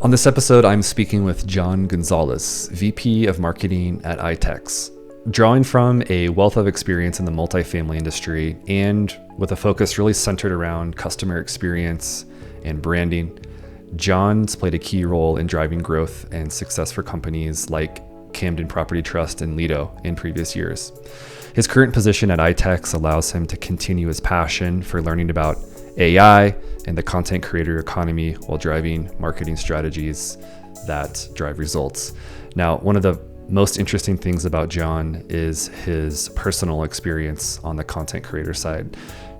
On this episode, I'm speaking with John Gonzalez, VP of Marketing at ITEX. Drawing from a wealth of experience in the multifamily industry and with a focus really centered around customer experience and branding, John's played a key role in driving growth and success for companies like Camden Property Trust and Leedo in previous years. His current position at ITEX allows him to continue his passion for learning about AI and the content creator economy while driving marketing strategies that drive results. Now, one of the most interesting things about John is his personal experience on the content creator side.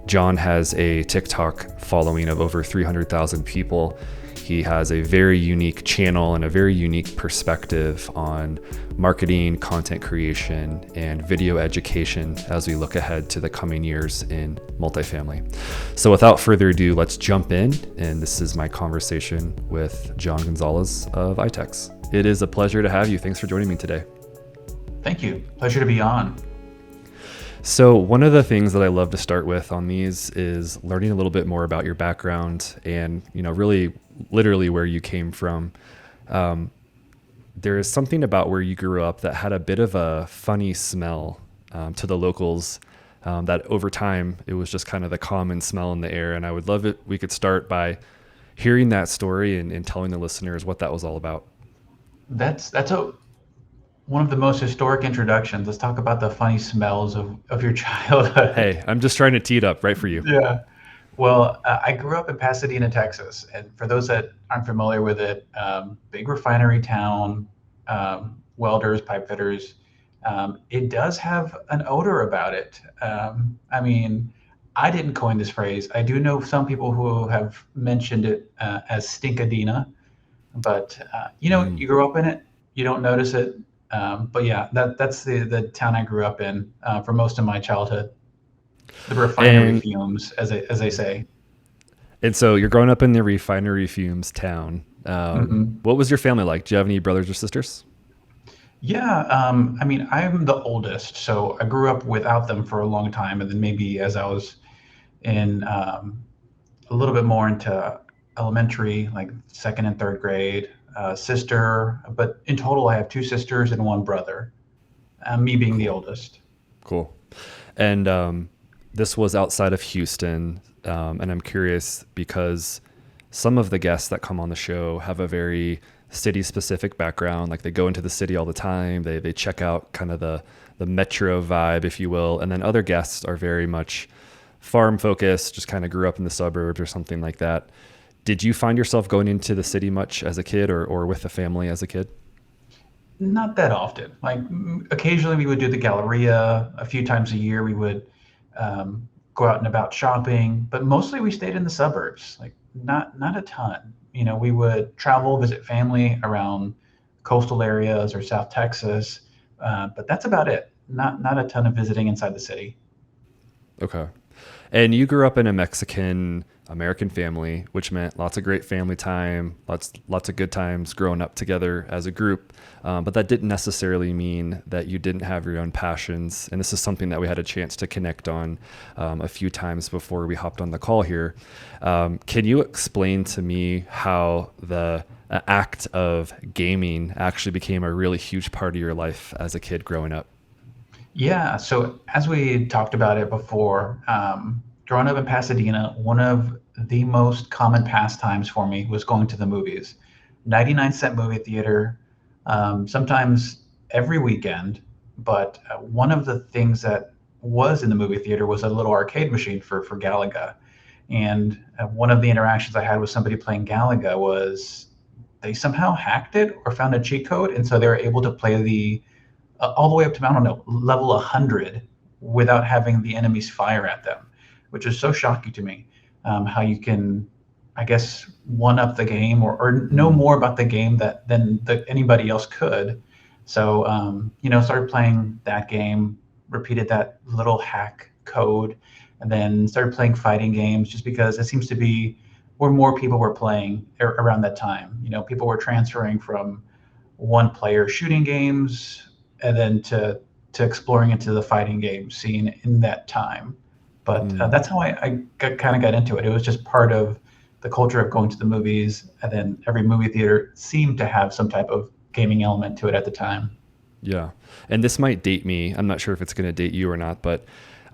John has a TikTok following of over 300,000 people. He has a very unique channel and a very unique perspective on marketing, content creation, and video education as we look ahead to the coming years in multifamily. So without further ado, let's jump in. And this is my conversation with John Gonzalez of ITEX. It is a pleasure to have you. Thanks for joining me today. Thank you. Pleasure to be on. So one of the things that I love to start with on these is learning a little bit more about your background and, really literally where you came from. There is something about where you grew up that had a bit of a funny smell to the locals that over time, it was just kind of the common smell in the air. And I would love it. We could start by hearing that story and telling the listeners what that was all about. That's one of the most historic introductions. Let's talk about the funny smells of your childhood. Hey, I'm just trying to tee it up right for you. Yeah. Well, I grew up in Pasadena, Texas. And for those that aren't familiar with it, big refinery town, welders, pipe fitters. It does have an odor about it. I didn't coin this phrase. I do know some people who have mentioned it as stinkadena, but you grew up in it, you don't notice it. But yeah, that's the town I grew up in for most of my childhood. The refinery fumes, as they say. And so you're growing up in the refinery fumes town. What was your family like? Do you have any brothers or sisters? Yeah, I'm the oldest, so I grew up without them for a long time, and then maybe as I was in a little bit more into elementary, like second and third grade, sister. But in total, I have two sisters and one brother. Me being the oldest. Cool. And this was outside of Houston, and I'm curious because some of the guests that come on the show have a very city-specific background. Like they go into the city all the time. They check out kind of the metro vibe, if you will. And then other guests are very much farm-focused, just kind of grew up in the suburbs or something like that. Did you find yourself going into the city much as a kid or with the family as a kid? Not that often. Like occasionally we would do the Galleria. A few times a year we would go out and about shopping, but mostly we stayed in the suburbs. Like not a ton. We would travel, visit family around coastal areas or South Texas, but that's about it. Not a ton of visiting inside the city. Okay. And you grew up in a Mexican American family, which meant lots of great family time, lots of good times growing up together as a group. But that didn't necessarily mean that you didn't have your own passions. And this is something that we had a chance to connect on a few times before we hopped on the call here. Can you explain to me how the act of gaming actually became a really huge part of your life as a kid growing up? Yeah. So as we talked about it before, growing up in Pasadena, one of the most common pastimes for me was going to the movies. 99-cent movie theater, sometimes every weekend. But one of the things that was in the movie theater was a little arcade machine for Galaga. And one of the interactions I had with somebody playing Galaga was they somehow hacked it or found a cheat code. And so they were able to play all the way up to, I don't know, level 100 without having the enemies fire at them, which is so shocking to me. How you can, I guess, one up the game or know more about the game than anybody else could. So, started playing that game, repeated that little hack code, and then started playing fighting games just because it seems to be where more people were playing around that time. People were transferring from one player shooting games and then to exploring into the fighting game scene in that time. But that's how I kind of got into it. It was just part of the culture of going to the movies, and then every movie theater seemed to have some type of gaming element to it at the time. Yeah. And this might date me. I'm not sure if it's going to date you or not, but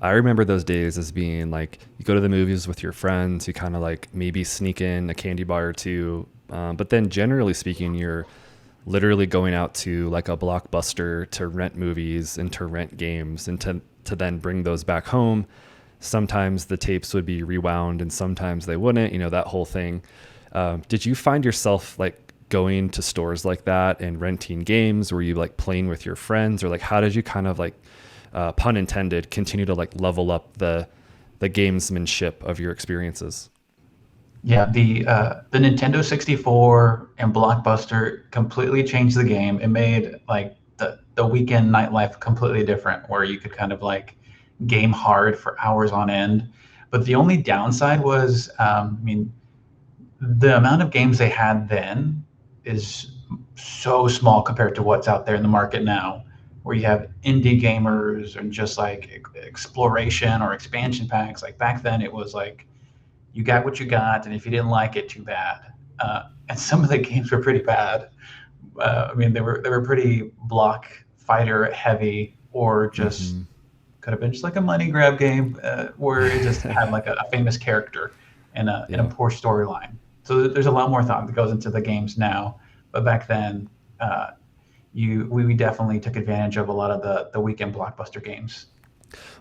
I remember those days as being like, you go to the movies with your friends, you kind of like maybe sneak in a candy bar or two. But then generally speaking, you're literally going out to like a Blockbuster to rent movies and to rent games and to then bring those back home. Sometimes the tapes would be rewound and sometimes they wouldn't, that whole thing. Did you find yourself like going to stores like that and renting games? Were you like playing with your friends, or like how did you kind of like, pun intended, continue to like level up the gamesmanship of your experiences? Yeah, the Nintendo 64 and Blockbuster completely changed the game. It made like the weekend nightlife completely different, where you could kind of like game hard for hours on end. But the only downside was, the amount of games they had then is so small compared to what's out there in the market now, where you have indie gamers and just like exploration or expansion packs. Like back then, it was like you got what you got, and if you didn't like it, too bad. And some of the games were pretty bad. They were pretty block fighter heavy, or just Mm-hmm. could have been just like a money grab game, where it just had like a famous character and a Yeah. poor storyline. So there's a lot more thought that goes into the games now, but back then, we definitely took advantage of a lot of the weekend blockbuster games.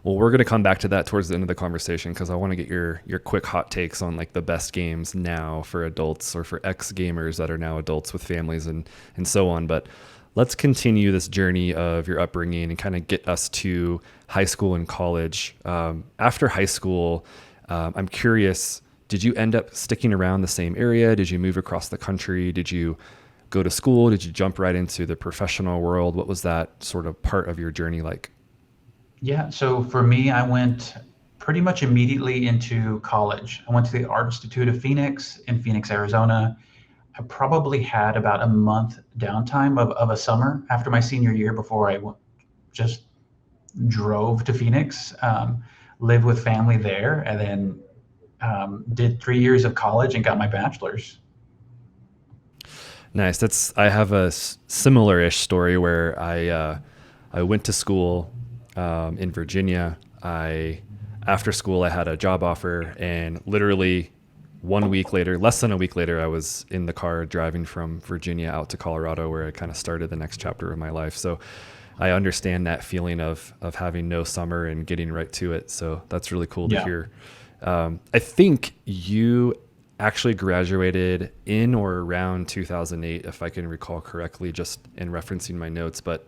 Well, we're going to come back to that towards the end of the conversation because I want to get your quick hot takes on like the best games now for adults or for ex gamers that are now adults with families and so on. But let's continue this journey of your upbringing and kind of get us to high school and college. After high school, I'm curious, did you end up sticking around the same area? Did you move across the country? Did you go to school? Did you jump right into the professional world? What was that sort of part of your journey like? Yeah, so for me, I went pretty much immediately into college. I went to the Art Institute of Phoenix in Phoenix, Arizona. I probably had about a month downtime of a summer after my senior year before just drove to Phoenix, lived with family there, and then did 3 years of college and got my bachelor's. Nice. I have a similar-ish story where I went to school in Virginia. After school I had a job offer, and literally 1 week later, less than a week later, I was in the car driving from Virginia out to Colorado, where I kind of started the next chapter of my life. So I understand that feeling of having no summer and getting right to it. So that's really cool to Yeah. hear. I think you actually graduated in or around 2008, if I can recall correctly, just in referencing my notes. But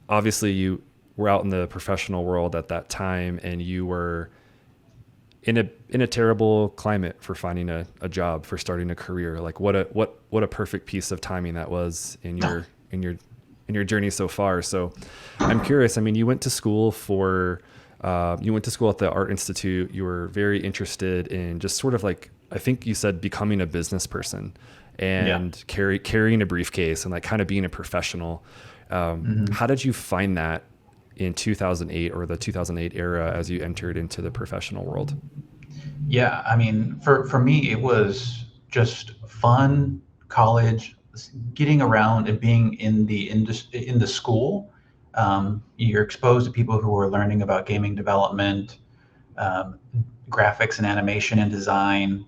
obviously you were out in the professional world at that time, and you were in a terrible climate for finding a job, for starting a career. Like what a perfect piece of timing that was in your journey so far. So I'm curious. I mean, you went to school at the Art Institute. You were very interested in just sort of like, I think you said, becoming a business person Yeah. and carrying a briefcase and like kind of being a professional. How did you find that in 2008 or the 2008 era as you entered into the professional world? Yeah, I mean, for me, it was just fun, college, getting around and being in the school. You're exposed to people who are learning about gaming development, um, graphics and animation and design,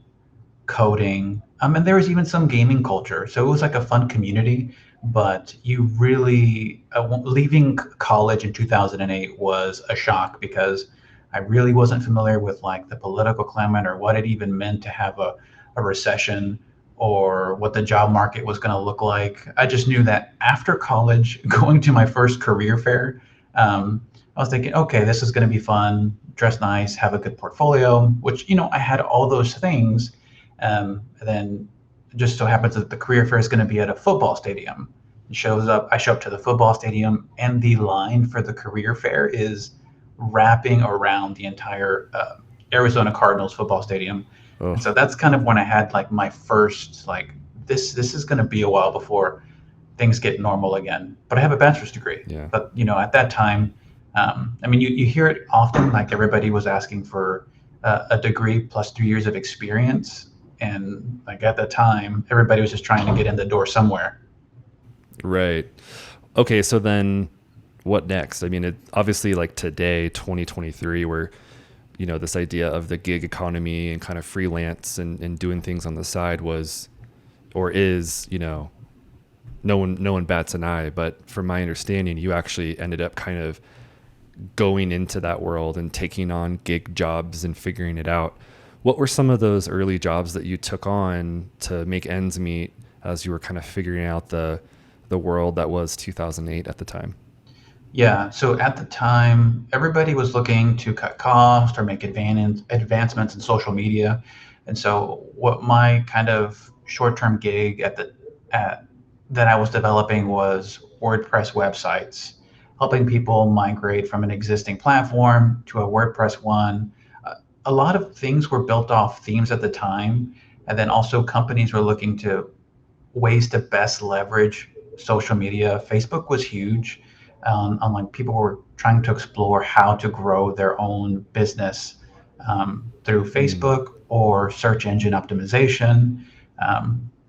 coding. And there was even some gaming culture. So it was like a fun community. But you really, leaving college in 2008 was a shock, because I really wasn't familiar with like the political climate, or what it even meant to have a recession, or what the job market was going to look like. I just knew that after college, going to my first career fair, I was thinking, okay, this is going to be fun, dress nice, have a good portfolio, which, I had all those things. And then it just so happens that the career fair is going to be at a football stadium. I show up to the football stadium, and the line for the career fair is wrapping around the entire Arizona Cardinals football stadium. And Oh, so that's kind of when I had like my first, like, this is going to be a while before things get normal again. But I have a bachelor's degree. yeah. But at that time, you hear it often, like everybody was asking for a degree plus 3 years of experience. And like at the time, everybody was just trying to get in the door somewhere. Right. Okay, so then what next? I mean, it obviously like today, 2023, where this idea of the gig economy and kind of freelance and doing things on the side was or is, no one bats an eye. But from my understanding, you actually ended up kind of going into that world and taking on gig jobs and figuring it out. What were some of those early jobs that you took on to make ends meet as you were kind of figuring out the world that was 2008 at the time? Yeah, so at the time, everybody was looking to cut costs or make advancements in social media. And so what my kind of short-term gig at that I was developing was WordPress websites, helping people migrate from an existing platform to a WordPress one. A lot of things were built off themes at the time, and then also companies were looking to ways to best leverage social media. Facebook was huge. Like people were trying to explore how to grow their own business through Mm. Facebook or search engine optimization. I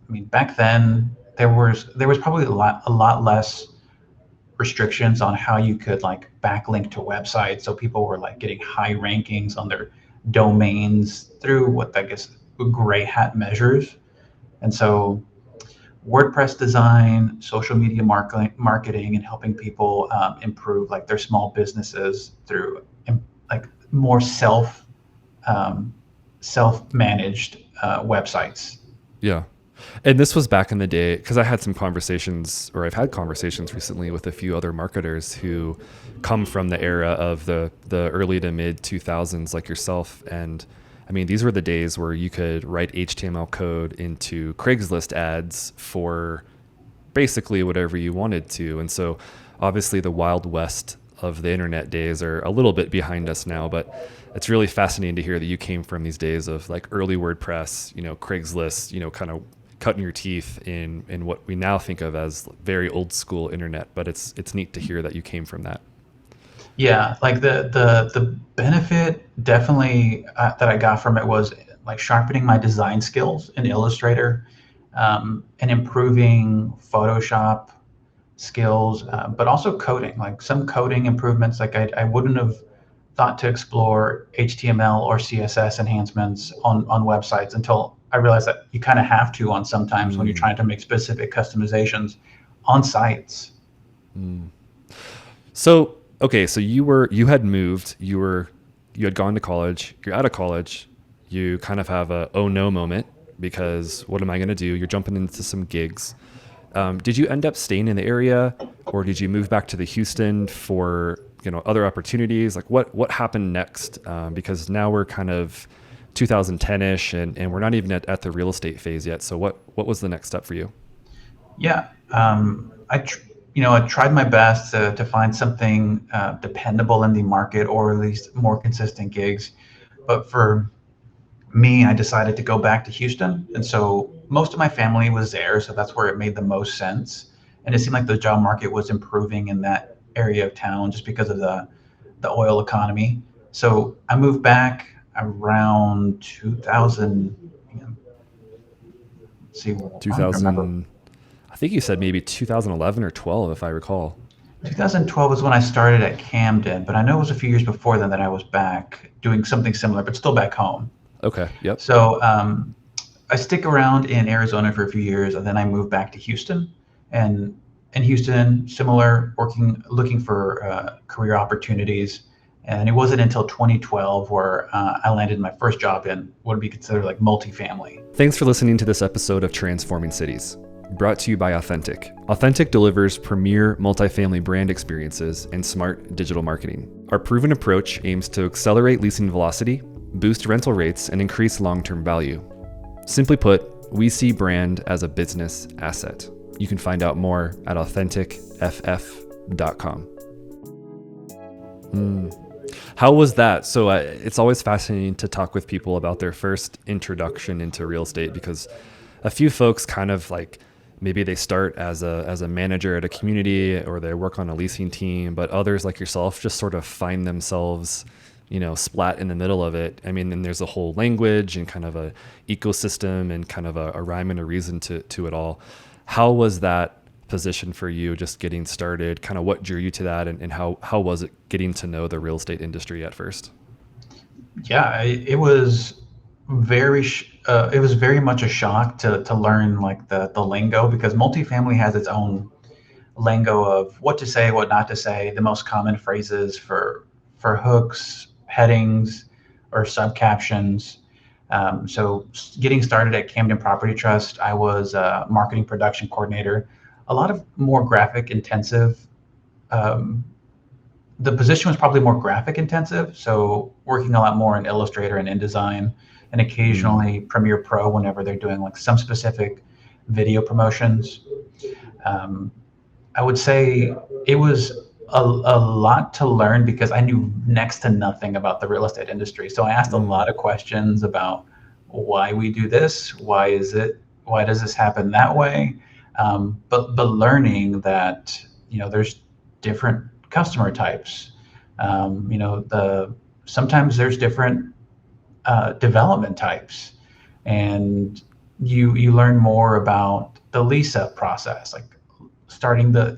mean, back then there was probably a lot less restrictions on how you could like backlink to websites. So people were like getting high rankings on their domains through what I guess gray hat measures. And so WordPress design, social media marketing, and helping people improve like their small businesses through like more um, self managed websites. Yeah. And this was back in the day because I had some conversations, or I've had conversations recently with a few other marketers who come from the era of the early to mid 2000s, like yourself. And I mean, these were the days where you could write HTML code into Craigslist ads for basically whatever you wanted to. And so obviously the Wild West of the internet days are a little bit behind us now, but it's really fascinating to hear that you came from these days of like early WordPress, Craigslist, kind of cutting your teeth in what we now think of as very old school internet. But it's neat to hear that you came from that. Yeah, like the benefit definitely that I got from it was like sharpening my design skills in Illustrator, and improving Photoshop skills, but also coding, like some coding improvements. Like I wouldn't have thought to explore HTML or CSS enhancements on websites until I realized that you kind of have to on sometimes when you're Mm, trying to make specific customizations on sites. mm. So, okay, so you had moved, you had gone to college, you're out of college, you kind of have a oh no moment because what am I going to do? You're jumping into some gigs. Did you end up staying in the area, or did you move back to the Houston for other opportunities? Like what happened next? Because now we're kind of 2010ish, and we're not even at the real estate phase yet. So what was the next step for you? Yeah, I tried my best to find something dependable in the market, or at least more consistent gigs. But for me, I decided to go back to Houston, and so most of my family was there, so that's where it made the most sense. And it seemed like the job market was improving in that area of town just because of the oil economy. So I moved back around 2000. Let's see, I'm trying to remember. 2000, I think you said maybe 2011 or 12, if I recall. 2012 was when I started at Camden, but I know it was a few years before then that I was back doing something similar, but still back home. Okay. Yep. So I stick around in Arizona for a few years, and then I moved back to Houston. And in Houston, similar, looking for career opportunities. And it wasn't until 2012 where I landed my first job in what would be considered like multifamily. Thanks for listening to this episode of Transforming Cities, brought to you by Authentic. Authentic delivers premier multifamily brand experiences and smart digital marketing. Our proven approach aims to accelerate leasing velocity, boost rental rates, and increase long-term value. Simply put, we see brand as a business asset. You can find out more at authenticff.com. How was that? So it's always fascinating to talk with people about their first introduction into real estate, because a few folks kind of like maybe they start as a manager at a community, or they work on a leasing team, but others like yourself just sort of find themselves splat in the middle of it. I mean, then there's a whole language and kind of a ecosystem and kind of a rhyme and a reason to it all. How was that position for you just getting started? Kind of what drew you to that, and how was it getting to know the real estate industry at first? Yeah, it was very much a shock to learn like the lingo, because multifamily has its own lingo of what to say, what not to say, the most common phrases for hooks, headings, or subcaptions. So getting started at Camden Property Trust, I was a marketing production coordinator, a lot of more graphic intensive. Um, the position was probably more graphic intensive, so working a lot more in Illustrator and InDesign, and Mm, occasionally Premiere Pro whenever they're doing like some specific video promotions. Um, I would say it was a lot to learn because I knew next to nothing about the real estate industry. So I asked a mm, lot of questions about why we do this, why does this happen that way? But learning that there's different customer types. Sometimes there's different development types, and you learn more about the lease up process, like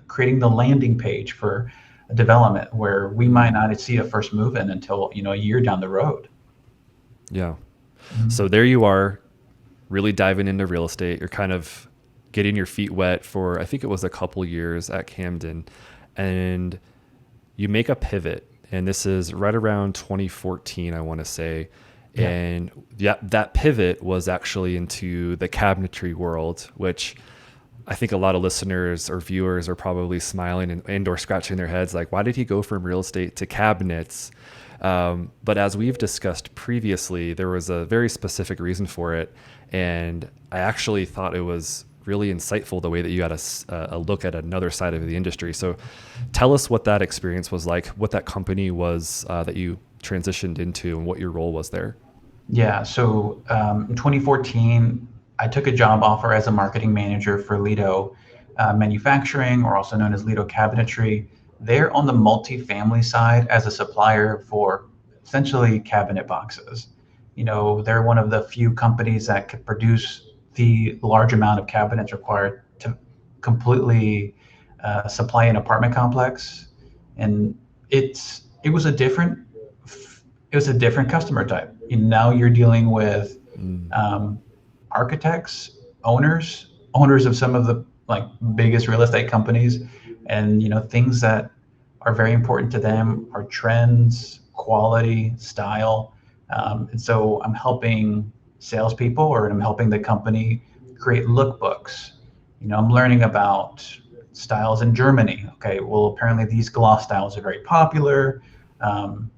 creating the landing page for a development where we might mm. not see a first move in until a year down the road. Yeah. Mhm. So there you are, really diving into real estate. You're kind of getting your feet wet for, I think it was a couple years at Camden, and you make a pivot. And this is right around 2014, I want to say. Yeah. And yeah, that pivot was actually into the cabinetry world, which I think a lot of listeners or viewers are probably smiling and or scratching their heads like, why did he go from real estate to cabinets? But as we've discussed previously, there was a very specific reason for it. And I actually thought it was really insightful the way that you had a look at another side of the industry. So tell us what that experience was like, what that company was that you transitioned into, and what your role was there. Yeah. So in 2014, I took a job offer as a marketing manager for Leedo Manufacturing, or also known as Leedo Cabinetry. They're on the multifamily side as a supplier for essentially cabinet boxes. They're one of the few companies that could produce the large amount of cabinets required to completely supply an apartment complex. And it was a different customer type. Now you're dealing with Mm, um, architects, owners of some of the like biggest real estate companies, and things that are very important to them are trends, quality, style, and so I'm helping salespeople, or I'm helping the company create lookbooks. I'm learning about styles in Germany. Okay, well, apparently these gloss styles are very popular. Um,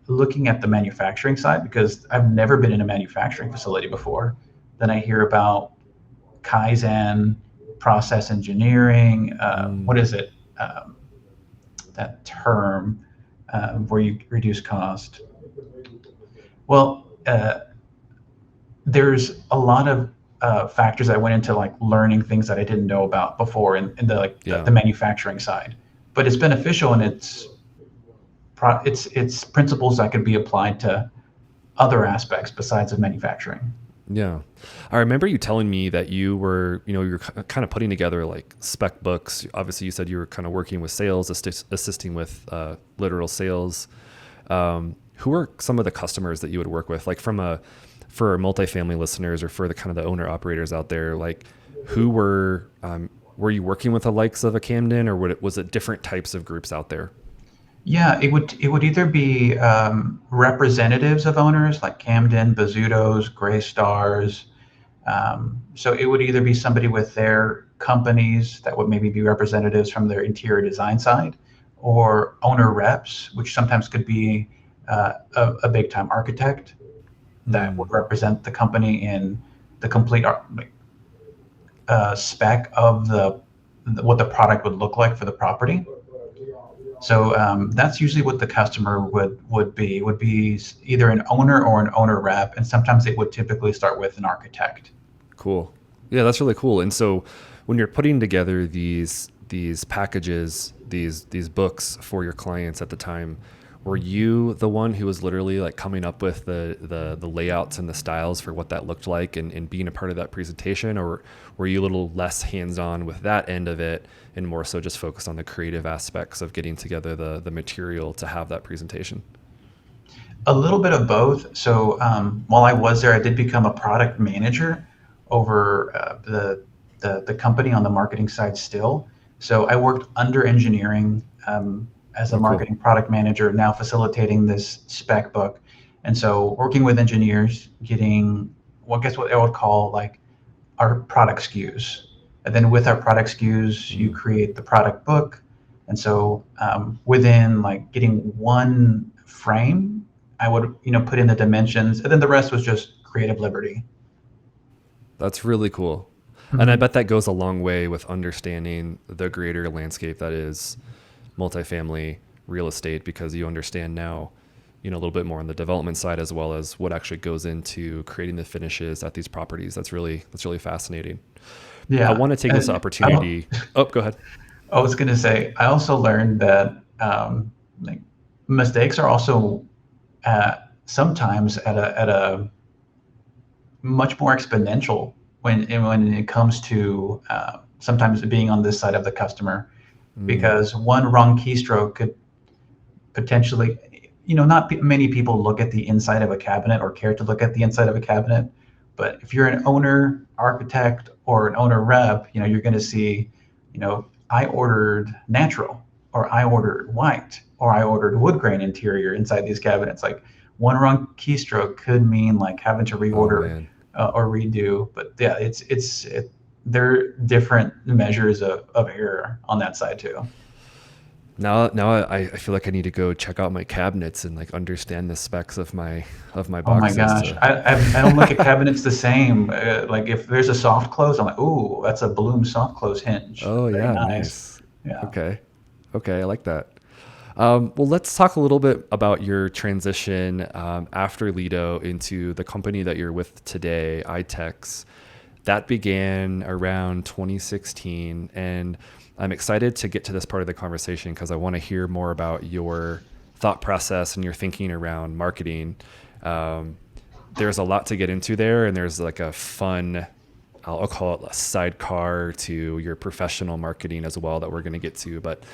Looking at the manufacturing side, because I've never been in a manufacturing facility before. Then I hear about Kaizen, process engineering. What mm, is it? That term where you reduce cost. Well, there's a lot of factors that went into like learning things that I didn't know about before in the like yeah. the manufacturing side. But it's beneficial, and it's principles that could be applied to other aspects besides of manufacturing. Yeah. I remember you telling me that you were kind of putting together like spec books. Obviously, you said you were kind of working with sales, assisting with literal sales. Who were some of the customers that you would work with? Like for multifamily listeners, or for the kind of the owner operators out there, like who were you working with the likes of a Camden, or was it different types of groups out there? Yeah, it would either be representatives of owners like Camden, Bazzuto's, Gray Stars. So it would either be somebody with their companies that would maybe be representatives from their interior design side, or owner reps, which sometimes could be a big time architect that Mm, would represent the company in the complete spec of what the product would look like for the property. So that's usually what the customer would be either an owner or an owner rep, and sometimes it would typically start with an architect. cool. Yeah, that's really cool. And so when you're putting together these packages, these books for your clients at the time, were you the one who was literally like coming up with the layouts and the styles for what that looked like and being a part of that presentation, or were you a little less hands-on with that end of it and more so just focused on the creative aspects of getting together the material to have that presentation? A little bit of both. So while I was there, I did become a product manager over the company on the marketing side still. So I worked under engineering as a Oh, cool. marketing product manager, now facilitating this spec book. And so working with engineers, getting, well, guess what I would call like our product SKUs. And then with our product SKUs, you Mm. create the product book. And so within like getting one frame, I would, put in the dimensions, and then the rest was just creative liberty. That's really cool. And I Mhm. bet that goes a long way with understanding the greater landscape that is multifamily real estate, because you understand now, a little bit more on the development side as well as what actually goes into creating the finishes at these properties. That's really fascinating. I Yeah. want to take this And opportunity. Oh, go ahead. I was going to say, I also learned that like mistakes are also sometimes at a much more exponential when it comes to sometimes being on this side of the customer, Mm, because one wrong keystroke could potentially, not many people look at the inside of a cabinet or care to look at the inside of a cabinet. But if you're an owner, architect, or an owner rep, you're going to see, I ordered natural, or I ordered white, or I ordered wood grain interior inside these cabinets. Like one wrong keystroke could mean like having to oh reorder man. or redo. But yeah, there are different measures of error on that side too. Now I feel like I need to go check out my cabinets and like understand the specs of my Oh my boxes gosh, to. I don't look at cabinets the same. Like if there's a soft close, I'm like, ooh, that's a Bloom soft close hinge. Oh That's very yeah, nice. nice. Yeah. Okay. Okay, I like that. Well, let's talk a little bit about your transition after Leedo into the company that you're with today, ITEX. That began around 2016, and I'm excited to get to this part of the conversation because I want to hear more about your thought process and your thinking around marketing. Um, there's a lot to get into there, and there's like a fun, I'll call it a sidecar to your professional marketing as well that we're going to get to. But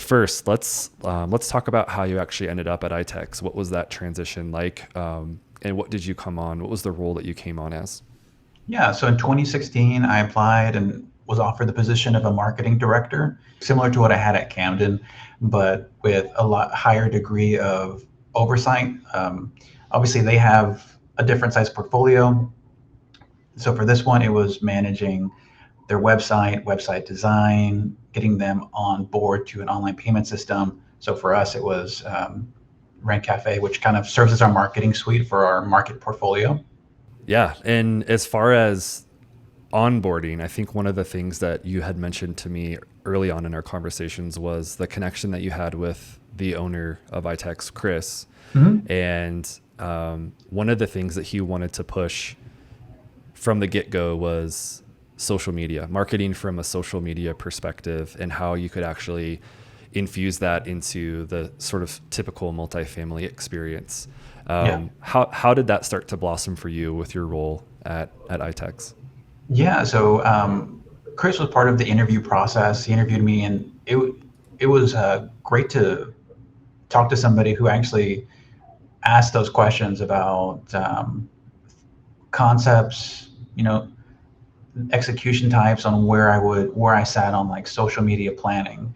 first, let's talk about how you actually ended up at ITEX. What was that transition like, and what did you come on? What was the role that you came on as? Yeah. So in 2016, I applied and was offered the position of a marketing director, similar to what I had at Camden, but with a lot higher degree of oversight. Obviously, they have a different size portfolio. So for this one, it was managing their website design, getting them on board to an online payment system. So for us, it was Rent Cafe, which kind of serves as our marketing suite for our market portfolio. Yeah, and as far as onboarding, I think one of the things that you had mentioned to me early on in our conversations was the connection that you had with the owner of ITEX, Chris. Mhm. And one of the things that he wanted to push from the get-go was social media, marketing from a social media perspective, and how you could actually infuse that into the sort of typical multifamily experience. Yeah. How did that start to blossom for you with your role at ITEX? Yeah. So Chris was part of the interview process. He interviewed me, and it was great to talk to somebody who actually asked those questions about concepts, execution types on where I sat on like social media planning.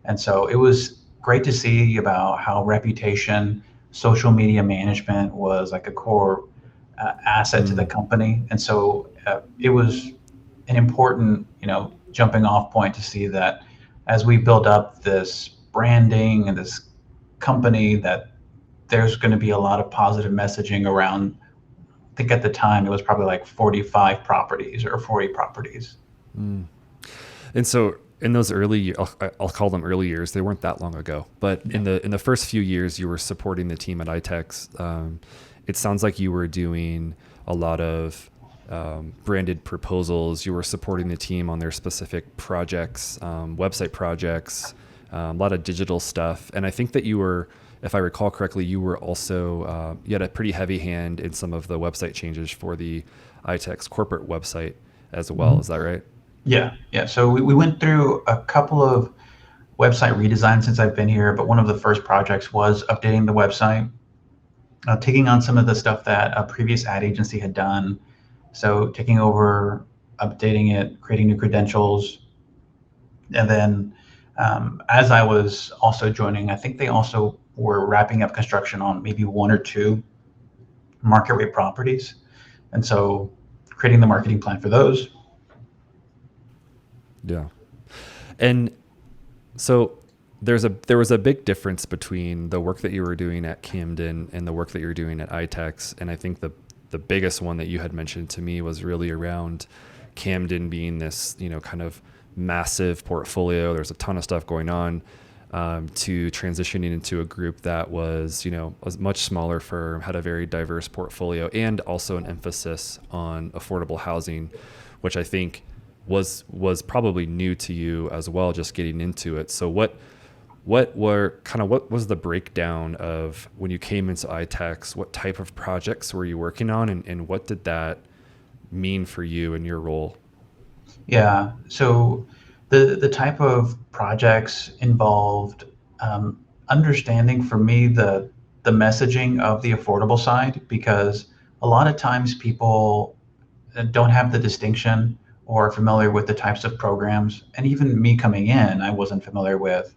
And so it was great to see about how reputation, social media management was like a core asset to the Mm, company. And so it was an important, jumping off point to see that as we build up this branding and this company, that there's going to be a lot of positive messaging around. I think at the time it was probably like 45 properties or 40 properties. mm. And so in those I'll call them early years. They weren't that long ago, but Yeah. in the first few years, you were supporting the team at ITEX. It sounds like you were doing a lot of branded proposals. You were supporting the team on their specific projects, website projects, a lot of digital stuff. And I think that you were if I recall correctly, you were also you had a pretty heavy hand in some of the website changes for the ITEX corporate website as well. Is that right? Yeah, yeah. So we went through a couple of website redesigns since I've been here, but one of the first projects was updating the website, taking on some of the stuff that a previous ad agency had done. So taking over, updating it, creating new credentials, and then as I was also joining, I think they also were wrapping up construction on maybe one or two market rate properties, and so creating the marketing plan for those. Yeah. And so there was a big difference between the work that you were doing at Camden and the work that you were doing at ITEX. And I think the biggest one that you had mentioned to me was really around Camden being this, kind of massive portfolio. There's a ton of stuff going on, to transitioning into a group that was, a much smaller firm, had a very diverse portfolio, and also an emphasis on affordable housing, which I think was probably new to you as well, just getting into it. So what was the breakdown of when you came into ITEX? What type of projects were you working on, and what did that mean for you in your role? Yeah. So the type of projects involved understanding for me the messaging of the affordable side, because a lot of times people don't have the distinction or are familiar with the types of programs. And even me coming in, I wasn't familiar with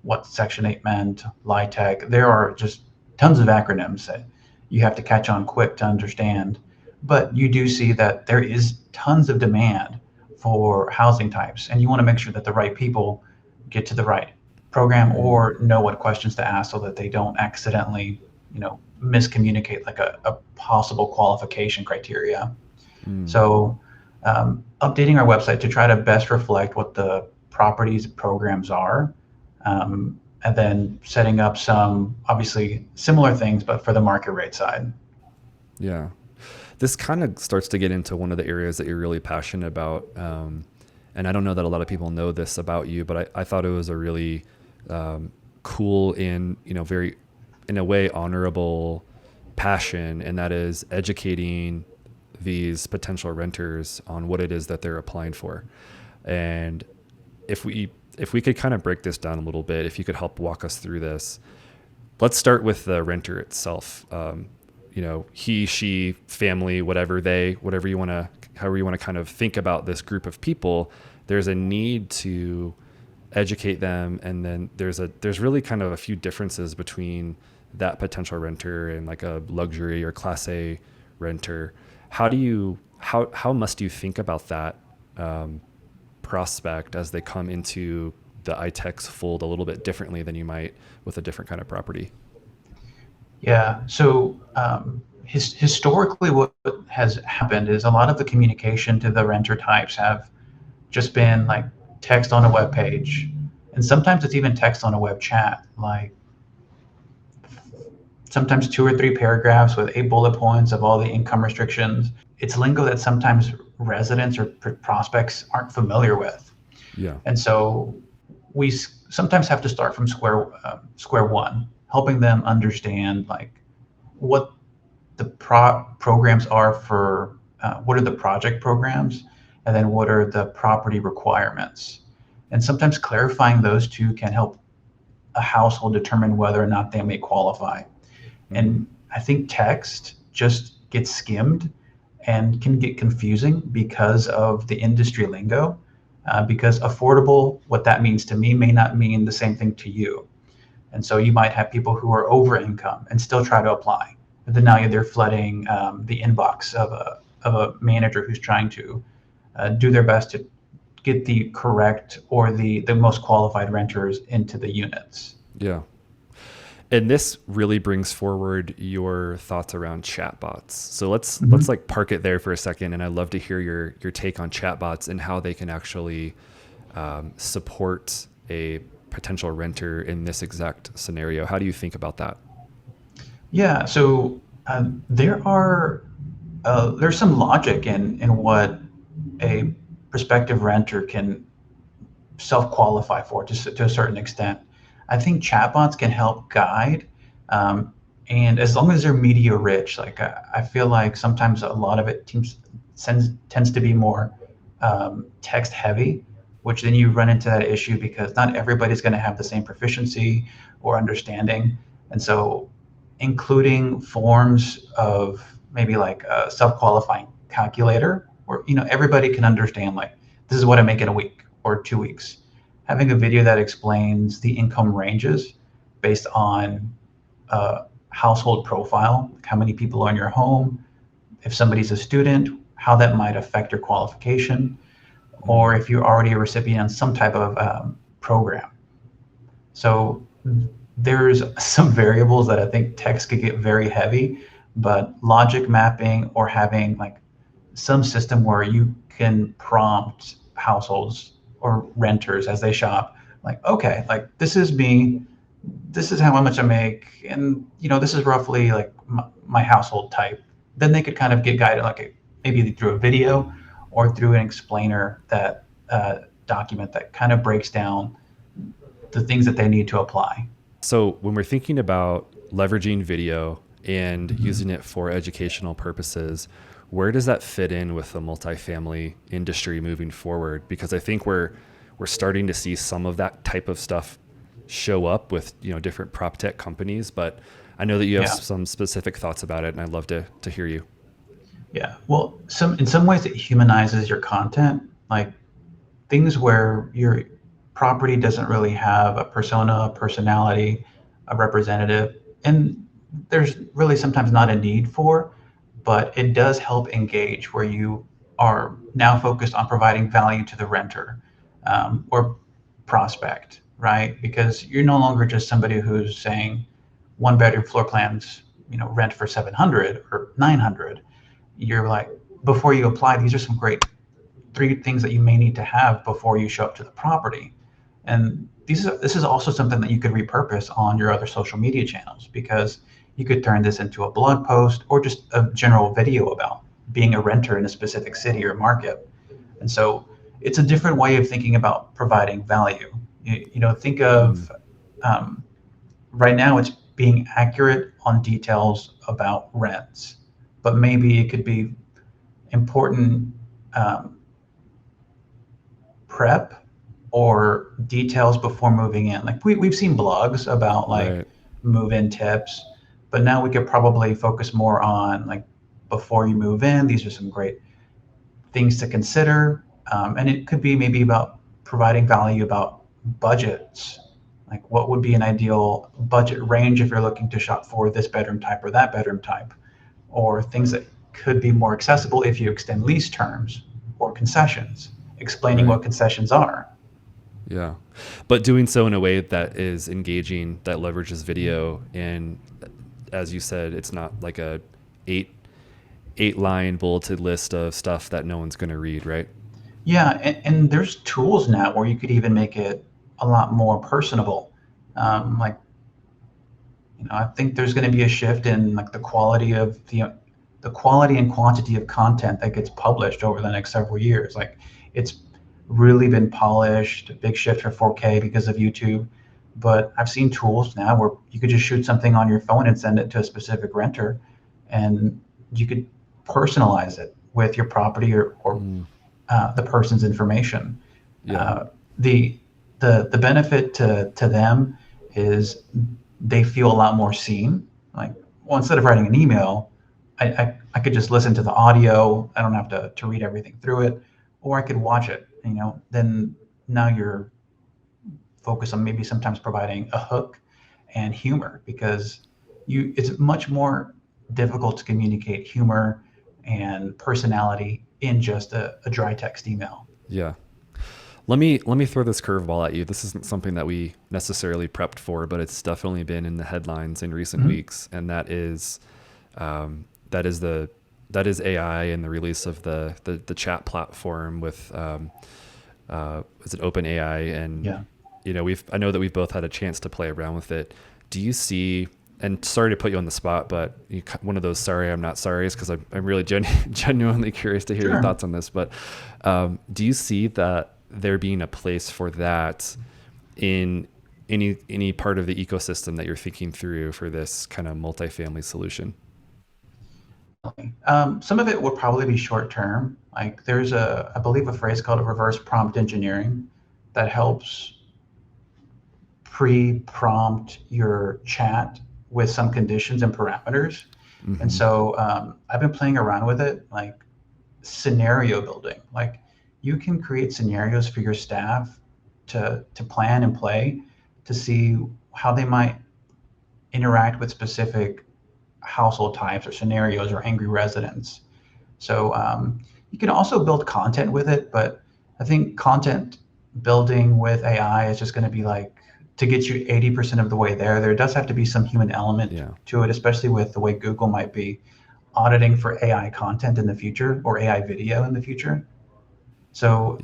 what Section 8 meant, LIHTC. There are just tons of acronyms that you have to catch on quick to understand. But you do see that there is tons of demand for housing types, and you want to make sure that the right people get to the right program Mm, or know what questions to ask so that they don't accidentally, miscommunicate like a possible qualification criteria. mm, So updating our website to try to best reflect what the properties programs are, and then setting up some obviously similar things, but for the market rate side. yeah. This kind of starts to get into one of the areas that you're really passionate about. And I don't know that a lot of people know this about you, but I thought it was a really cool and, very, in a way, honorable passion. And that is educating these potential renters on what it is that they're applying for. And if we could kind of break this down a little bit, if you could help walk us through this. Let's start with the renter itself. He, she, family, whatever you want to, however you want to kind of think about this group of people. There's a need to educate them, and then there's really kind of a few differences between that potential renter and like a luxury or class A renter. How must you think about that prospect as they come into the ITEX fold a little bit differently than you might with a different kind of property? Yeah. So historically, what has happened is a lot of the communication to the renter types have just been like text on a web page, and sometimes it's even text on a web chat, like sometimes two or three paragraphs with 8 bullet points of all the income restrictions. It's lingo that sometimes residents or prospects aren't familiar with, Yeah. and so we sometimes have to start from square one, helping them understand like what the programs are for, what are the project programs, and then what are the property requirements. And sometimes clarifying those two can help a household determine whether or not they may qualify. Mm-hmm. And I think text just gets skimmed and can get confusing because of the industry lingo. Because affordable, what that means to me may not mean the same thing to you. And so you might have people who are over income and still try to apply. But then now they're flooding the inbox of a manager who's trying to do their best to get the correct or the most qualified renters into the units. Yeah. And this really brings forward your thoughts around chatbots. So let's Mhm. like park it there for a second, and I'd love to hear your take on chatbots and how they can actually support a potential renter in this exact scenario. How do you think about that? Yeah, so there's some logic in what a prospective renter can self-qualify for to a certain extent. I think chatbots can help guide, And as long as they're media rich, like I feel like sometimes a lot of it tends to be more text heavy, which then you run into that issue because not everybody's going to have the same proficiency or understanding. And so including forms of maybe like a self-qualifying calculator where everybody can understand, like, this is what I make in a week or 2 weeks. Having a video that explains the income ranges based on household profile, like how many people are in your home, if somebody's a student, how that might affect your qualification, or if you're already a recipient on some type of program. So there's some variables that I think text could get very heavy, but logic mapping or having like some system where you can prompt households or renters as they shop, like, okay, like this is me, this is how much I make, and this is roughly like my household type. Then they could kind of get guided, like maybe through a video or through an explainer that document that kind of breaks down the things that they need to apply. So when we're thinking about leveraging video and using it for educational purposes, where does that fit in with the multifamily industry moving forward? Because I think we're starting to see some of that type of stuff show up with different prop tech companies, but I know that you have some specific thoughts about it, and I'd love to hear you. Yeah, well, in some ways it humanizes your content, like things where your property doesn't really have a persona, a personality, a representative, and there's really sometimes not a need for, but it does help engage where you are now focused on providing value to the renter or prospect, right? Because you're no longer just somebody who's saying 1 bedroom floor plans, rent for 700 or 900. You're like, before you apply, these are some great 3 things that you may need to have before you show up to the property. And this is also something that you could repurpose on your other social media channels, because you could turn this into a blog post or just a general video about being a renter in a specific city or market. And so it's a different way of thinking about providing value. Think of right now it's being accurate on details about rents, but maybe it could be important prep or details before moving in. Like we've seen blogs about like move-in tips, but now we could probably focus more on like before you move in, these are some great things to consider. And it could be maybe about providing value about budgets. Like what would be an ideal budget range if you're looking to shop for this bedroom type or that bedroom type, or things that could be more accessible if you extend lease terms or concessions, explaining what concessions are. Yeah. But doing so in a way that is engaging, that leverages video. And as you said, it's not like a eight line bulleted list of stuff that no one's going to read, right? Yeah. And there's tools now where you could even make it a lot more personable. I think there's going to be a shift in like the quality and quantity of content that gets published over the next several years. Like it's really been polished, a big shift for 4K because of YouTube. But I've seen tools now where you could just shoot something on your phone and send it to a specific renter, and you could personalize it with your property or the person's information. The benefit to them is they feel a lot more seen. Like, well, instead of writing an email, I could just listen to the audio. I don't have to read everything through it, or I could watch it. Then now you're focused on maybe sometimes providing a hook and humor, because it's much more difficult to communicate humor and personality in just a dry text email. Yeah. Let me throw this curveball at you. This isn't something that we necessarily prepped for, but it's definitely been in the headlines in recent weeks, and that is AI and the release of the chat platform with is it OpenAI, and I know that we've both had a chance to play around with it. Do you see? And sorry to put you on the spot, but one of those sorry I'm not sorry is because I'm really genuinely curious to hear your thoughts on this. But do you see that there being a place for that in any part of the ecosystem that you're thinking through for this kind of multifamily solution? Some of it will probably be short term. Like there's I believe a phrase called a reverse prompt engineering that helps pre-prompt your chat with some conditions and parameters. And so I've been playing around with it, like scenario building. Like you can create scenarios for your staff to plan and play to see how they might interact with specific household types or scenarios or angry residents. So you can also build content with it, but I think content building with AI is just going to be like to get you 80% of the way there. There does have to be some human element to it, especially with the way Google might be auditing for AI content in the future or AI video in the future. So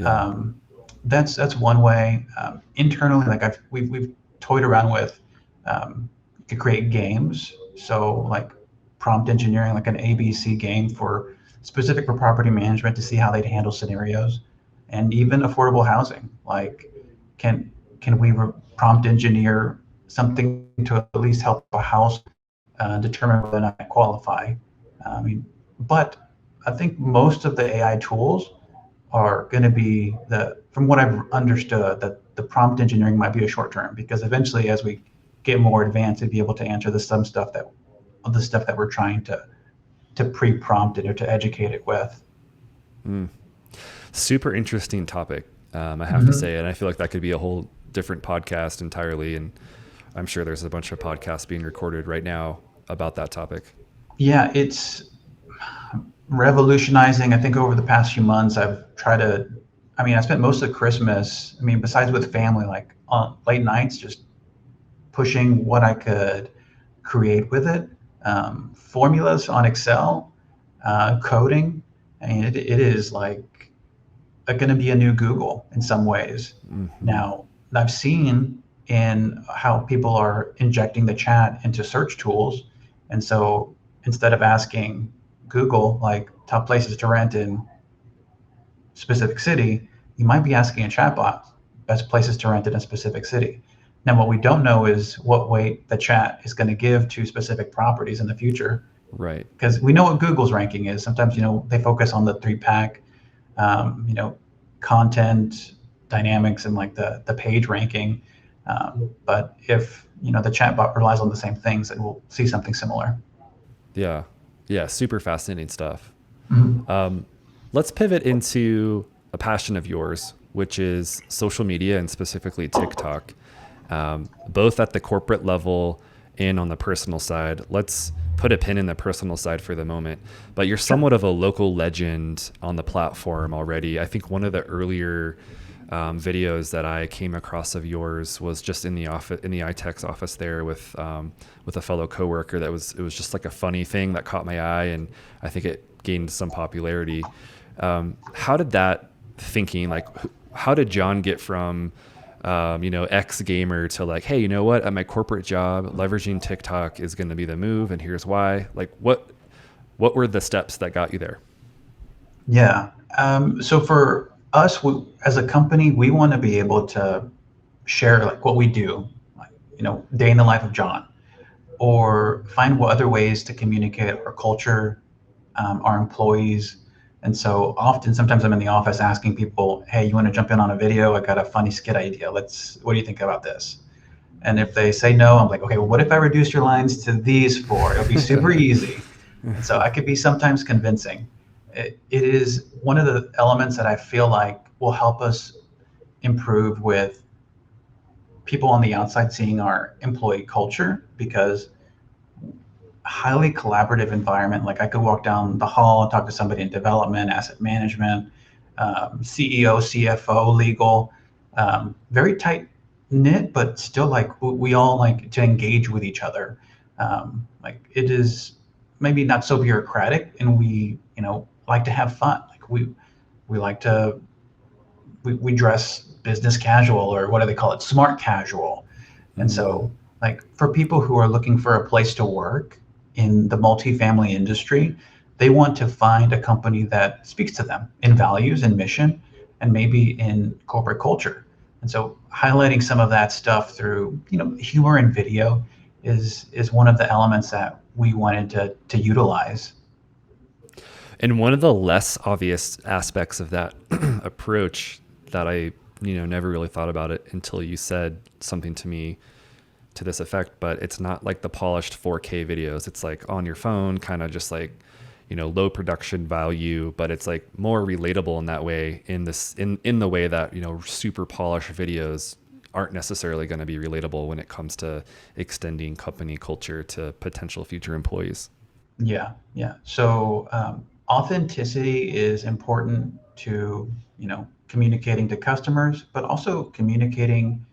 that's one way. Internally, like we've toyed around with to create games. So like prompt engineering, like an ABC game specific for property management to see how they'd handle scenarios, and even affordable housing. Like can we prompt engineer something to at least help a house determine whether or not I qualify? But I think most of the AI tools are going to be from what I've understood, that the prompt engineering might be a short term, because eventually as we get more advanced, it'd be able to answer the stuff that we're trying to pre-prompt it or to educate it with. Super interesting topic, I have to say, and I feel like that could be a whole different podcast entirely, and I'm sure there's a bunch of podcasts being recorded right now about that topic. Yeah, it's revolutionizing. I think over the past few months, I spent most of Christmas, besides with family, like on late nights, just pushing what I could create with it. Formulas on Excel, coding. It is like going to be a new Google in some ways. Now, I've seen in how people are injecting the chat into search tools. And so instead of asking Google, like top places to rent in specific city, you might be asking a chatbot best places to rent in a specific city. Now, what we don't know is what weight the chat is going to give to specific properties in the future. Right. Because we know what Google's ranking is. Sometimes, they focus on the 3-pack, content dynamics and like the page ranking. But if, the chatbot relies on the same things, then we'll see something similar. Yeah. Yeah. Super fascinating stuff. Let's pivot into a passion of yours, which is social media and specifically TikTok. Both at the corporate level and on the personal side. Let's put a pin in the personal side for the moment, but you're somewhat of a local legend on the platform already. I think one of the earlier videos that I came across of yours was just in the ITEX office there with a fellow coworker. It was just like a funny thing that caught my eye, and I think it gained some popularity. How did that thinking, like how did John get from ex gamer to like, hey, you know what? At my corporate job, leveraging TikTok is going to be the move, and here's why. Like, what were the steps that got you there? Yeah. So for us, as a company, we want to be able to share like what we do, like, day in the life of John, or find what other ways to communicate our culture, our employees. And so sometimes I'm in the office asking people, hey, you want to jump in on a video? I got a funny skit idea. What do you think about this? And if they say no, I'm like, okay, well, what if I reduce your lines to these 4? It'll be super easy. And so I could be sometimes convincing. It is one of the elements that I feel like will help us improve with people on the outside seeing our employee culture, because highly collaborative environment. Like I could walk down the hall and talk to somebody in development, asset management, CEO, CFO, legal, very tight knit, but still like we all like to engage with each other. Like it is maybe not so bureaucratic, and we, like to have fun. Like we like to, we dress business casual, or what do they call it? Smart casual. And so like for people who are looking for a place to work in the multifamily industry, they want to find a company that speaks to them in values and mission, and maybe in corporate culture. And so highlighting some of that stuff through, humor and video is one of the elements that we wanted to utilize. And one of the less obvious aspects of that approach that I, never really thought about it until you said something to me to this effect, but it's not like the polished 4K videos. It's like on your phone, kind of just like, low production value, but it's like more relatable in that way, in the way that, super polished videos aren't necessarily going to be relatable when it comes to extending company culture to potential future employees. Yeah, yeah. So authenticity is important to, communicating to customers, but also communicating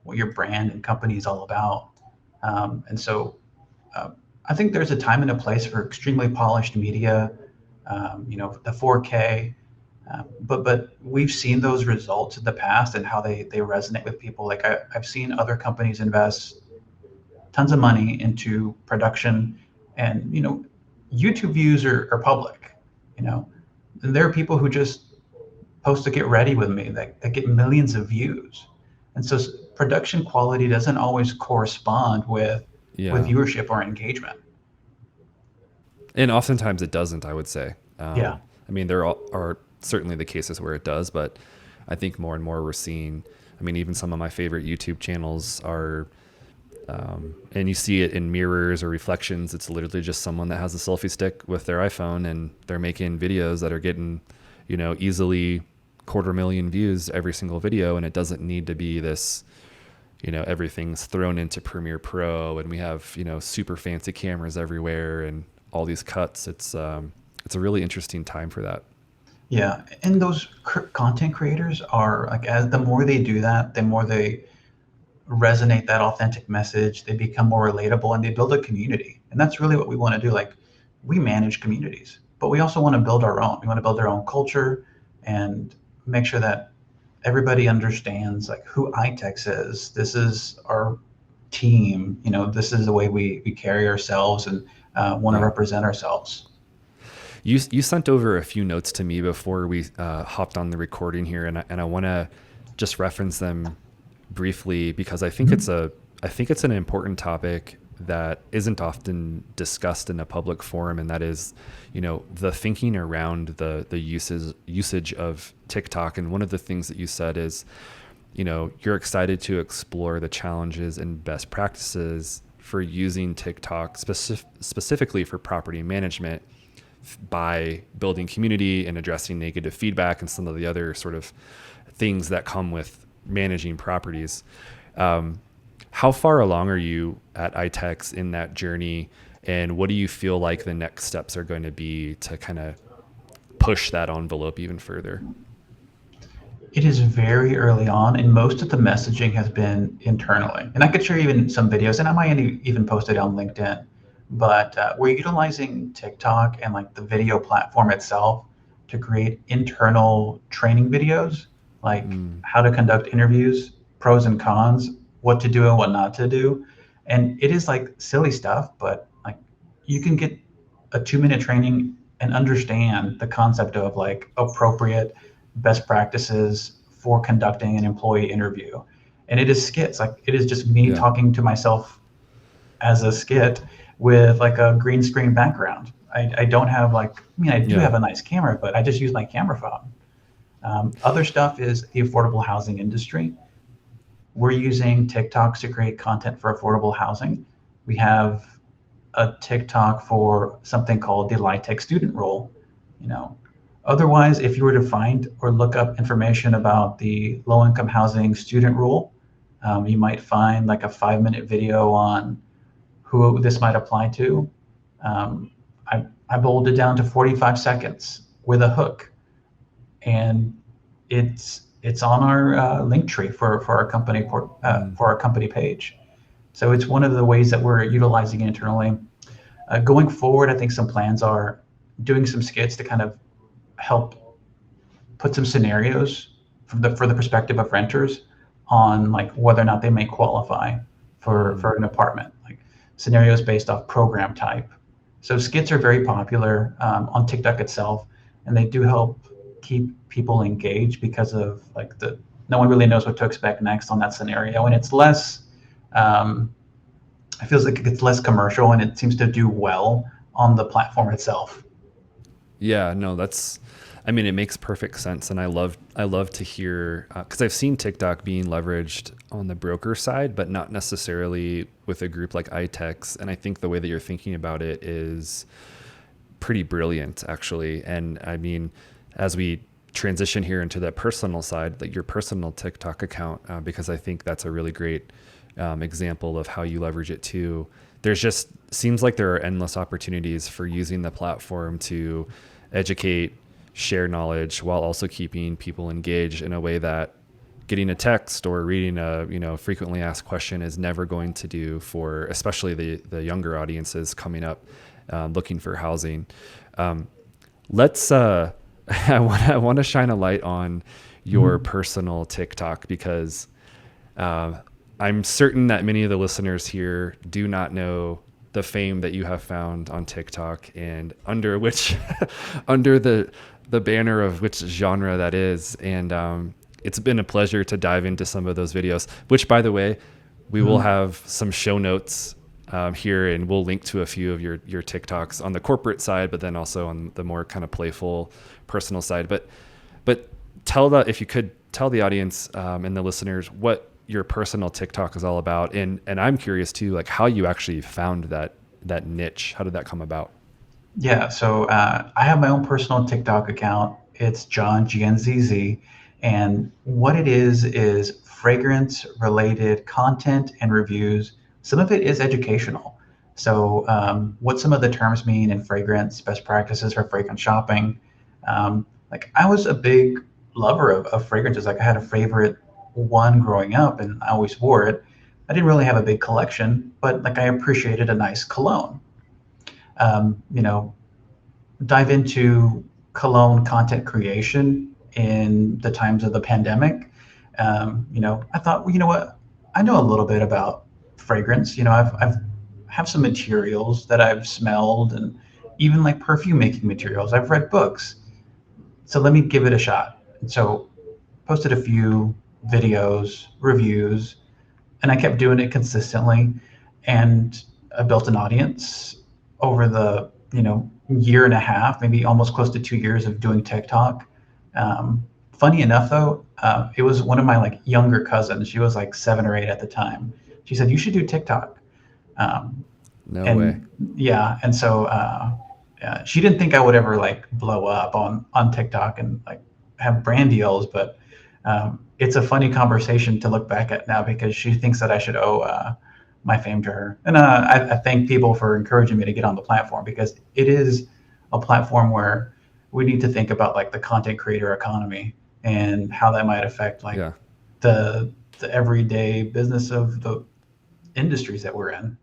what your brand and company is all about. And so uh, I think there's a time and a place for extremely polished media, the 4K. But we've seen those results in the past and how they resonate with people. Like I've seen other companies invest tons of money into production, and YouTube views are public, you know, and there are people who just post to get ready with me that get millions of views, and so production quality doesn't always correspond with Yeah. viewership or engagement. And oftentimes it doesn't, I would say. Yeah, I mean, are certainly the cases where it does, but I think more and more we're seeing, I mean, even some of my favorite YouTube channels are, and you see it in mirrors or reflections. It's literally just someone that has a selfie stick with their iPhone and they're making videos that are getting, easily 250,000 views every single video. And it doesn't need to be this, everything's thrown into Premiere Pro and we have, super fancy cameras everywhere and all these cuts. It's a really interesting time for that. yeah, and those content creators are like, as the more they do that, the more they resonate that authentic message, they become more relatable and they build a community. And that's really what we want to do. Like, we manage communities, but we also want to build our own. We want to build our own culture and make sure that everybody understands like who ITEX is. This is our team. This is the way we carry ourselves and want to Yeah. represent ourselves. You sent over a few notes to me before we hopped on the recording here, and I want to just reference them briefly because I think it's an important topic that isn't often discussed in a public forum, and that is, the thinking around the usage of TikTok. And one of the things that you said is, you're excited to explore the challenges and best practices for using TikTok specifically for property management by building community and addressing negative feedback and some of the other sort of things that come with managing properties. How far along are you at ITEX in that journey, and what do you feel like the next steps are going to be to kind of push that envelope even further? It is very early on, and most of the messaging has been internally. And I could share even some videos, and I might even post it on LinkedIn. But we're utilizing TikTok and like the video platform itself to create internal training videos, like Mm, how to conduct interviews, pros and cons, what to do and what not to do. And it is like silly stuff, but like you can get a 2-minute training and understand the concept of like appropriate best practices for conducting an employee interview. And it is skits, like it is just me yeah. talking to myself as a skit with like a green screen background. I don't have like, I mean, I do Yeah. have a nice camera, but I just use my camera phone. Other stuff is the affordable housing industry. We're using TikToks to create content for affordable housing. We have a TikTok for something called the LIHTC student role. You know, otherwise, if you were to find or look up information about the low-income housing student rule, you might find like a 5-minute video on who this might apply to. Um, I bolded it down to 45 seconds with a hook, and it's on our link tree for our company Mm, for our company page. So it's one of the ways that we're utilizing it internally. Going forward, I think some plans are doing some skits to kind of help put some scenarios for the perspective of renters on like whether or not they may qualify for mm. an apartment, like scenarios based off program type. So skits are very popular on TikTok itself, and they do help keep people engaged because of like no one really knows what to expect next on that scenario, and it's less. Um, it feels like it's less commercial, and it seems to do well on the platform itself. Yeah, no, I mean, it makes perfect sense, and I love to hear because I've seen TikTok being leveraged on the broker side, but not necessarily with a group like ITEX. And I think the way that you're thinking about it is pretty brilliant, actually. And I mean, as we transition here into that personal side, like your personal TikTok account, because I think that's a really great example of how you leverage it too. There's just seems like there are endless opportunities for using the platform to educate, share knowledge, while also keeping people engaged in a way that getting a text or reading a frequently asked question is never going to do for especially the younger audiences coming up looking for housing. Let's I want to shine a light on your personal TikTok because I'm certain that many of the listeners here do not know the fame that you have found on TikTok and under which under the banner of which genre that is. And it's been a pleasure to dive into some of those videos, which, by the way, we will have some show notes here, and we'll link to a few of your TikToks on the corporate side, but then also on the more kind of playful personal side. But if you could tell the audience and the listeners what your personal TikTok is all about. And I'm curious too, like how you actually found that niche. How did that come about? Yeah, so I have my own personal TikTok account. It's John GNZZ, and what it is fragrance related content and reviews. Some of it is educational. So what some of the terms mean in fragrance, best practices for fragrance shopping. Like I was a big lover of fragrances. Like I had a favorite one growing up, and I always wore it. I didn't really have a big collection, but like I appreciated a nice cologne. You know, dive into cologne content creation in the times of the pandemic. I thought, well, you know what? I know a little bit about fragrance. I've have some materials that I've smelled, and even like perfume making materials. I've read books, so let me give it a shot. And so, posted a few videos, reviews, and I kept doing it consistently, and I built an audience over the year and a half, maybe almost close to 2 years of doing TikTok. Funny enough, though, it was one of my like younger cousins. She was like 7 or 8 at the time. She said you should do TikTok. No and way. Yeah, and so she didn't think I would ever like blow up on TikTok and like have brand deals, but it's a funny conversation to look back at now because she thinks that I should owe my fame to her. And I thank people for encouraging me to get on the platform because it is a platform where we need to think about like the content creator economy and how that might affect like Yeah. the everyday business of the industries that we're in.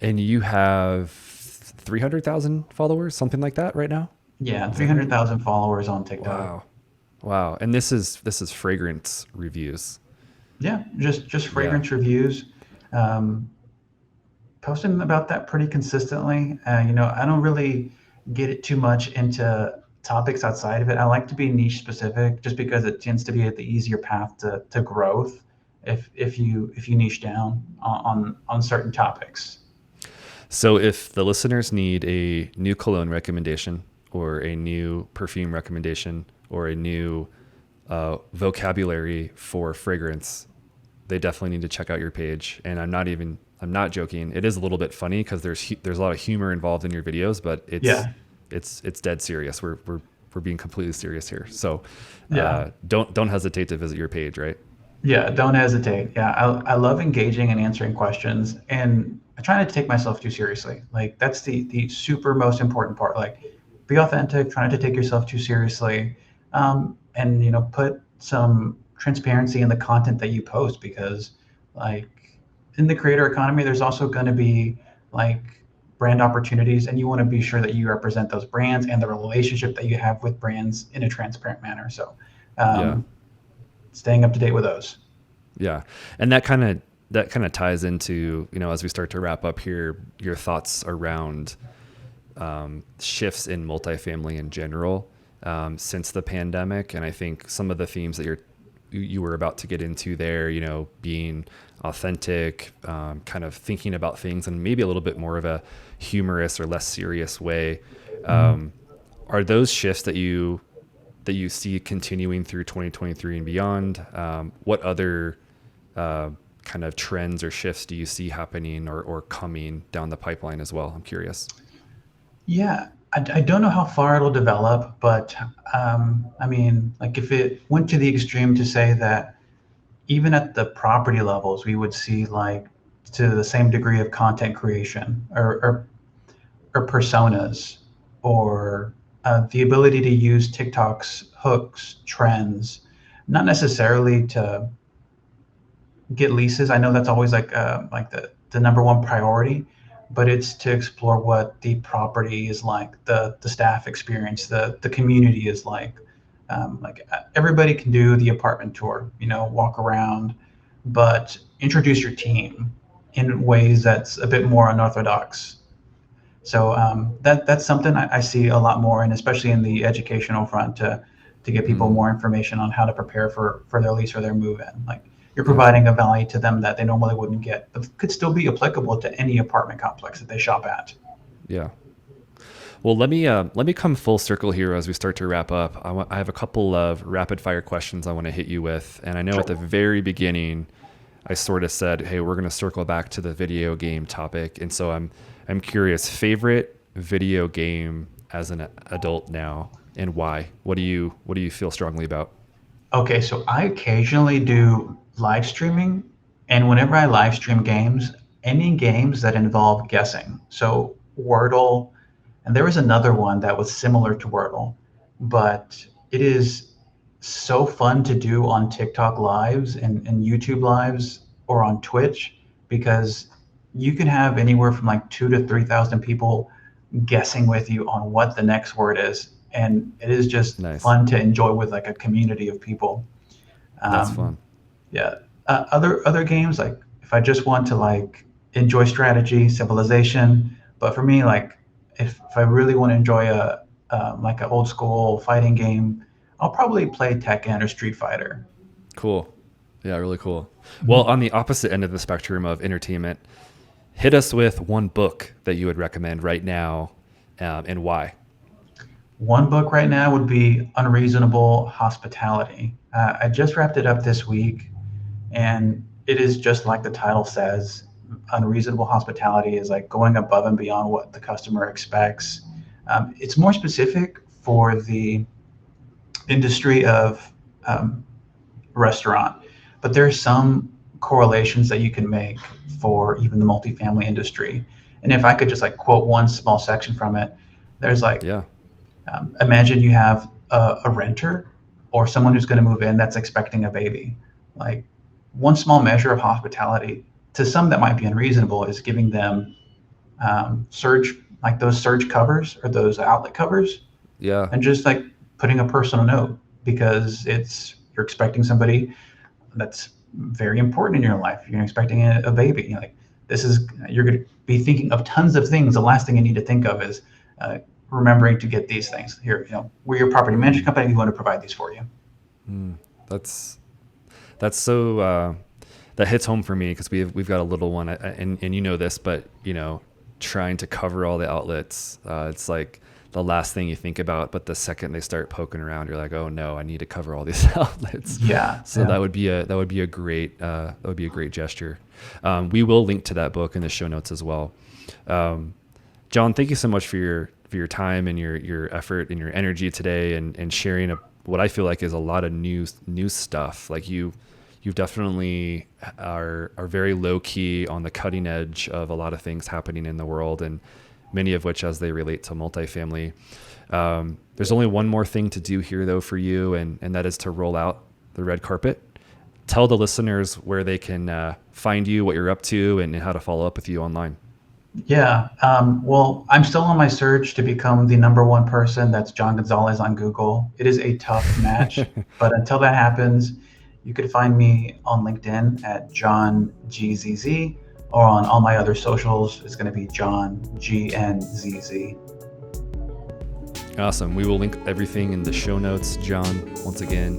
And you have 300,000 followers, something like that right now? Yeah, 300,000 followers on TikTok. Wow. Wow. And this is fragrance reviews. Yeah, just fragrance reviews. Um, Posting about that pretty consistently. I don't really get it too much into topics outside of it. I like to be niche specific just because it tends to be the easier path to growth if you niche down on certain topics. So if the listeners need a new cologne recommendation or a new perfume recommendation or a new vocabulary for fragrance, they definitely need to check out your page. And I'm not joking. It is a little bit funny because there's a lot of humor involved in your videos, but it's dead serious. We're being completely serious here. So don't hesitate to visit your page, right? Yeah, don't hesitate. Yeah, I love engaging and answering questions, and I try not to take myself too seriously. Like that's the super most important part. Like, be authentic. Try not to take yourself too seriously, and put some transparency in the content that you post because, like, in the creator economy, there's also going to be like brand opportunities, and you want to be sure that you represent those brands and the relationship that you have with brands in a transparent manner. So. Yeah. Staying up to date with those. Yeah. And that kind of ties into, as we start to wrap up here, your thoughts around shifts in multifamily in general since the pandemic. And I think some of the themes that you're you were about to get into there, being authentic, kind of thinking about things in maybe a little bit more of a humorous or less serious way. Are those shifts that you see continuing through 2023 and beyond? What other kind of trends or shifts do you see happening or coming down the pipeline as well? I'm curious. Yeah, I don't know how far it'll develop, but I mean, like if it went to the extreme to say that even at the property levels, we would see like to the same degree of content creation or personas or the ability to use TikTok's hooks, trends, not necessarily to get leases. I know that's always like the number one priority, but it's to explore what the property is like, the staff experience, the community is like. Everybody can do the apartment tour, walk around, but introduce your team in ways that's a bit more unorthodox. So that's something I see a lot more, and especially in the educational front to get people more information on how to prepare for their lease or their move-in. Like you're providing a value to them that they normally wouldn't get, but could still be applicable to any apartment complex that they shop at. Yeah. Well, let me come full circle here as we start to wrap up. I have a couple of rapid fire questions I want to hit you with. And I know at the very beginning, I sort of said, hey, we're going to circle back to the video game topic. And so I'm curious, favorite video game as an adult now and why? What do you feel strongly about? Okay, so I occasionally do live streaming, and whenever I live stream games, any games that involve guessing. So Wordle, and there was another one that was similar to Wordle, but it is so fun to do on TikTok lives and YouTube lives or on Twitch because you can have anywhere from like 2,000 to 3,000 people guessing with you on what the next word is. And it is just fun to enjoy with like a community of people. That's fun. Yeah. Other games, like if I just want to like enjoy strategy, civilization, but for me, like if I really want to enjoy like an old school fighting game, I'll probably play Tekken or Street Fighter. Cool. Yeah, really cool. Well, on the opposite end of the spectrum of entertainment, hit us with one book that you would recommend right now, and why. One book right now would be Unreasonable Hospitality. I just wrapped it up this week, and it is just like the title says. Unreasonable hospitality is like going above and beyond what the customer expects. It's more specific for the industry of restaurant, but there's some correlations that you can make for even the multifamily industry. And if I could just like quote one small section from it, there's like, imagine you have a renter or someone who's going to move in that's expecting a baby. Like one small measure of hospitality to some that might be unreasonable is giving them those surge covers or those outlet covers. Yeah. And just like putting a personal note because you're expecting somebody that's very important in your life. You're expecting a baby. You're going to be thinking of tons of things. The last thing you need to think of is remembering to get these things here. We're your property management company. We want to provide these for you. That's so that hits home for me because we've got a little one, and you know this, but trying to cover all the outlets, it's like the last thing you think about. But the second they start poking around, you're like, oh no, I need to cover all these outlets. Yeah. So that would be a great gesture. We will link to that book in the show notes as well. John, thank you so much for your time and your effort and your energy today and sharing what I feel like is a lot of new stuff. Like you definitely are very low key on the cutting edge of a lot of things happening in the world, and many of which as they relate to multifamily. There's only one more thing to do here though for you, and that is to roll out the red carpet. Tell the listeners where they can find you, what you're up to, and how to follow up with you online. Yeah. Well, I'm still on my search to become the number one person that's John Gonzalez on Google. It is a tough match, but until that happens, you could find me on LinkedIn at John GZZ, or on all my other socials, it's going to be John GNZZ. Awesome. We will link everything in the show notes. John, once again,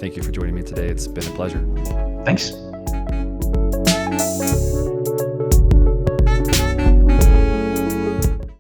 Thank you for joining me today. It's been a pleasure. Thanks.